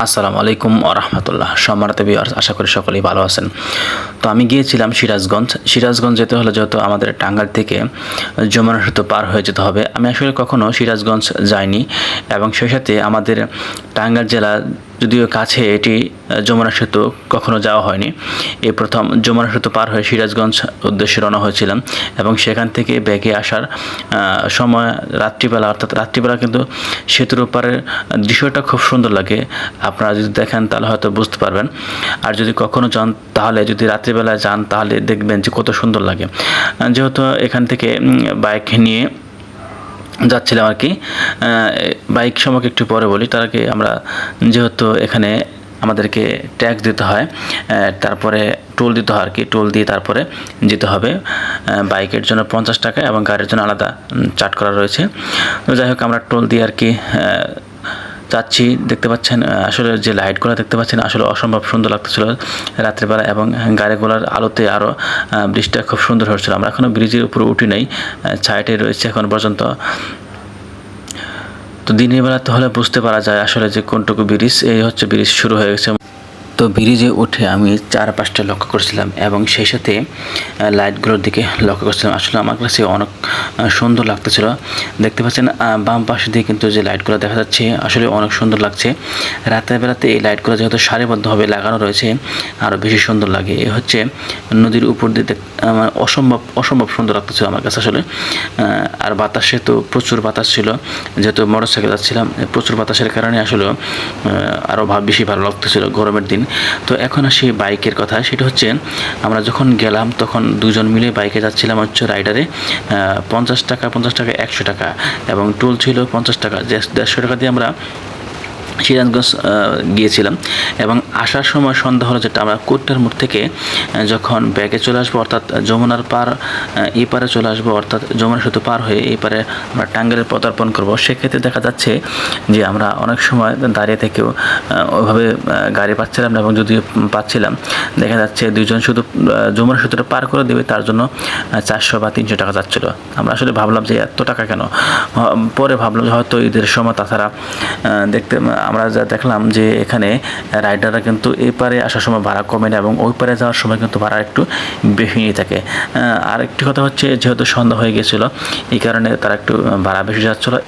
আসসালামু আলাইকুম ওয়া রাহমাতুল্লাহ। সম্মানিত ভিউয়ার্স, আশা করি সকলেই ভালো আছেন। তো আমি গিয়েছিলাম সিরাজগঞ্জ যেতে হলে যেহেতু আমাদের টাঙ্গাইল থেকে যমুনা সেতু পার হয়ে যেতে হবে। আমি আসলে কখনো সিরাজগঞ্জ যাইনি এবং সেই সাথে আমাদের টাঙ্গাইল জেলা যদিও কাছে এটি যমুনা সেতু কখনো যাওয়া হয়নি। এই প্রথম যমুনা সেতু পার হয়ে সিরাজগঞ্জ উদ্দেশ্যে রওনা হয়েছিলাম এবং সেখান থেকে ব্যাগে আসার সময় রাত্রিবেলা, অর্থাৎ রাত্রিবেলা কিন্তু সেতুর ওপারের দৃশ্যটা খুব সুন্দর লাগে। আপনারা যদি দেখেন তাহলে হয়তো বুঝতে পারবেন, আর যদি কখনো যান তাহলে, যদি রাত্রিবেলা যান তাহলে দেখবেন যে কত সুন্দর লাগে। যেহেতু এখান থেকে বাইক নিয়ে যাচ্ছিলাম আর কি। বাইক সম্পর্কে একটু পরে বলি, তার আগে আমরা যেহেতু এখানে আমাদেরকে ট্যাক্স দিতে হয়, তারপরে টোল দিতে হয় আর কি। টোল দিয়ে তারপরে যেতে হবে। বাইকের জন্য 50 টাকা এবং গাড়ির জন্য আলাদা চার্জ করা রয়েছে। তো যাই হোক, আমরা টোল দিয়ে আর কি যাচ্ছি। দেখতে পাচ্ছেন আসলে যে লাইটগুলো দেখতে পাচ্ছেন আসলে অসম্ভব সুন্দর লাগতেছিল রাত্রিবেলা, এবং গাড়িগুলোর আলোতে আরও ব্রিজটা খুব সুন্দর হচ্ছিল। আমরা এখনও ব্রিজের উপরে উঠি নাই, সাইডে রয়েছে এখন পর্যন্ত। তো দিনের বেলা তো হলে বুঝতে পারা যায় আসলে যে কোনটুকু ব্রিজ। এই হচ্ছে ব্রিজ শুরু হয়ে গেছে। তো ব্রিজে উঠে আমি চারপাশটা লক্ষ্য করছিলাম এবং সেই সাথে লাইটগুলোর দিকে লক্ষ্য করছিলাম। আসলে আমার কাছে অনেক সুন্দর লাগতেছিল। দেখতে পাচ্ছেন বাম পাশে দিয়ে কিন্তু যে লাইটগুলো দেখা যাচ্ছে আসলে অনেক সুন্দর লাগছে। রাতের বেলাতে এই লাইটগুলো যেহেতু সারিবদ্ধভাবে লাগানো রয়েছে আরও বেশি সুন্দর লাগে। এ হচ্ছে নদীর উপর দিয়ে অসম্ভব সুন্দর লাগতেছিল আমার কাছে আসলে। আর বাতাসে তো প্রচুর বাতাস ছিল, যেহেতু মোটরসাইকেল যাচ্ছিলাম, প্রচুর বাতাসের কারণে আসলে আরও বেশি ভালো লাগতেছিল গরমের দিন। তো এখন আসি বাইকের কথা। সেটা হচ্ছে আমরা যখন গেলাম তখন দুজন মিলে বাইকে যাচ্ছিলাম হচ্ছে রাইডারে। 50 টাকা 100 টাকা এবং টোল ছিল 50 টাকা। 150 টাকা দিয়ে আমরা সিরাজগঞ্জ গিয়েছিলাম এবং আসার সময় সন্ধ্যা হলো, যেটা আমরা কোটটার মোড় থেকে যখন ব্যাগে চলে আসবো, অর্থাৎ যমুনার পার এই পারে চলে আসবো, অর্থাৎ যমুনা সেতু পার হয়ে এই পারে আমরা টাঙ্গাইলে পদার্পণ করবো। সেক্ষেত্রে দেখা যাচ্ছে যে আমরা অনেক সময় দাঁড়িয়ে থেকেও ওইভাবে গাড়ি পাচ্ছিলাম না, এবং যদি পাচ্ছিলাম দেখা যাচ্ছে দুইজন শুধু যমুনা সেতুটা পার করে দেবে, তার জন্য 400 বা 300 টাকা যাচ্ছিলো। আমরা আসলে ভাবলাম যে এত টাকা কেন। পরে ভাবলাম যে হয়তো ঈদের সময়, তাছাড়া দেখতে আমরা যা দেখলাম যে এখানে রাইডাররা কিন্তু এই পারে আসার সময় ভাড়া কমে না এবং ওই পারে যাওয়ার সময় কিন্তু ভাড়া একটু বেশি নিয়ে থাকে। আর একটি কথা হচ্ছে, যেহেতু সন্ধ্যা হয়ে গেছিলো এই কারণে তারা একটু ভাড়া বেশি যাচ্ছিলো।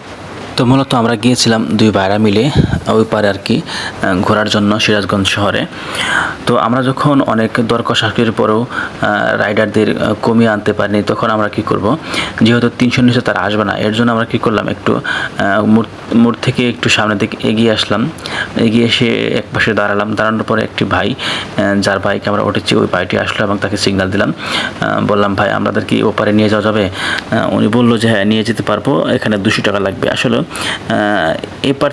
তো মূলত আমরা গিয়েছিলাম দুই ভাইরা মিলে ওই পারে আর কি ঘোরার জন্য সিরাজগঞ্জ শহরে। তো আমরা যখন অনেক দর কষাকষির পরেও রাইডারদের কমিয়ে আনতে পারিনি, তখন আমরা কি করব, যেহেতু 300 নিচে তারা আসবে না, এর জন্য আমরা কি করলাম, একটু মোড় থেকে একটু সামনের দিকে এগিয়ে আসলাম। এগিয়ে এসে এক পাশে দাঁড়ালাম। দাঁড়ানোর পরে একটি ভাই, যার বাইকে আমরা উঠেছি, ওই ভাইটি আসলো এবং তাকে সিগন্যাল দিলাম। বললাম, ভাই আমাদের কি ওপারে নিয়ে যাওয়া যাবে? উনি বললো যে হ্যাঁ, নিয়ে যেতে পারবো, এখানে 200 টাকা লাগবে। আসলে এপার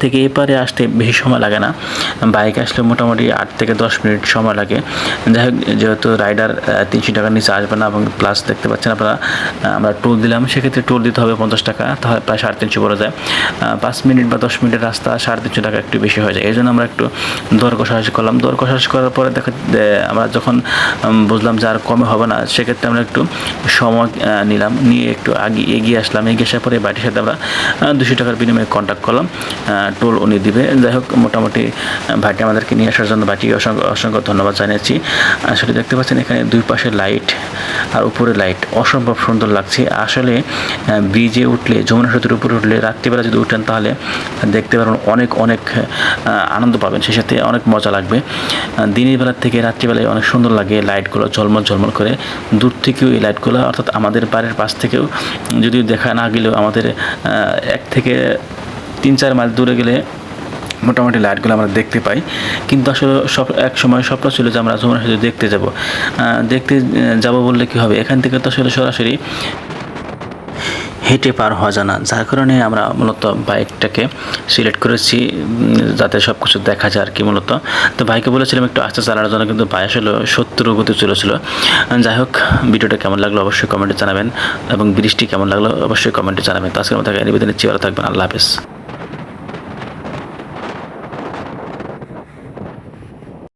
থেকে এপারে আসতে বেশি সময় লাগে না। বাইক আসলে মোটামুটি 8 থেকে 10 মিনিট সময় লাগে। যাই হোক, যেহেতু রাইডার 300 টাকার নিচে আসবে না, এবং প্লাস দেখতে পাচ্ছেন আপনারা আমরা টোল দিলাম, সেক্ষেত্রে টোল দিতে হবে 50 টাকা, তাহলে প্রায় 350 বলা যায়। 5 মিনিট বা 10 মিনিটের রাস্তা 350 টাকা একটু বেশি হয়ে যায়। এই জন্য আমরা একটু দর কষাকষি করলাম। দর কষাকষি করার পরে আমরা যখন বুঝলাম যে আর কমে হবে না, সেক্ষেত্রে আমরা একটু সময় নিলাম, নিয়ে একটু এগিয়ে আসলাম। এগিয়ে আসার পরে বাড়ির সাথে আমরা 200 টাকার বিনিময়ে কন্ট্যাক্ট করলাম, টোল উনি দিবে। যাই হোক, মোটামুটি ভাইটি আমাদেরকে নিয়ে আসার জন্য ভাইটিকে অসংখ্য ধন্যবাদ জানিয়েছি। আসলে দেখতে পাচ্ছেন এখানে দুই পাশে লাইট আর উপরে লাইট অসম্ভব সুন্দর লাগছে। আসলে ব্রিজে উঠলে, যমুনা সেতুর উপরে উঠলে, রাত্রিবেলা যদি উঠেন তাহলে দেখতে পারবেন অনেক আনন্দ পাবেন, সেই সাথে অনেক মজা লাগবে। দিনের বেলার থেকে রাত্রিবেলায় অনেক সুন্দর লাগে, লাইটগুলো ঝলমল করে। দূর থেকেও এই লাইটগুলো, অর্থাৎ আমাদের বাড়ির পাশ থেকেও যদিও দেখা না গেলেও আমাদের 1 থেকে 3-4 মাইল দূরে গেলে মোটামুটি লাইটগুলো আমরা দেখতে পাই। কিন্তু আসলে এক সময় স্বপ্ন ছিল যে আমরা যমুনা সেতু দেখতে যাব বললে কী হবে, এখান থেকে তো আসলে সরাসরি হেঁটে পার হওয়া যায় না। যার কারণে আমরা মূলত বাইকটাকে সিলেক্ট করেছি, যাতে সব কিছু দেখা যায় আর কি মূলত। তো ভাইকে বলেছিলাম একটু আস্তে চালানোর জন্য, কিন্তু ভাই আসলে 70 গতি চলেছিল। যাই হোক, ভিডিওটা কেমন লাগলো অবশ্যই কমেন্টে জানাবেন, এবং ব্রিজটি কেমন লাগলো অবশ্যই কমেন্টে জানাবেন। তো আজকের মতো নিবেদন নিচ্ছি, ভালো থাকবেন, আল্লাহ হাফেজ।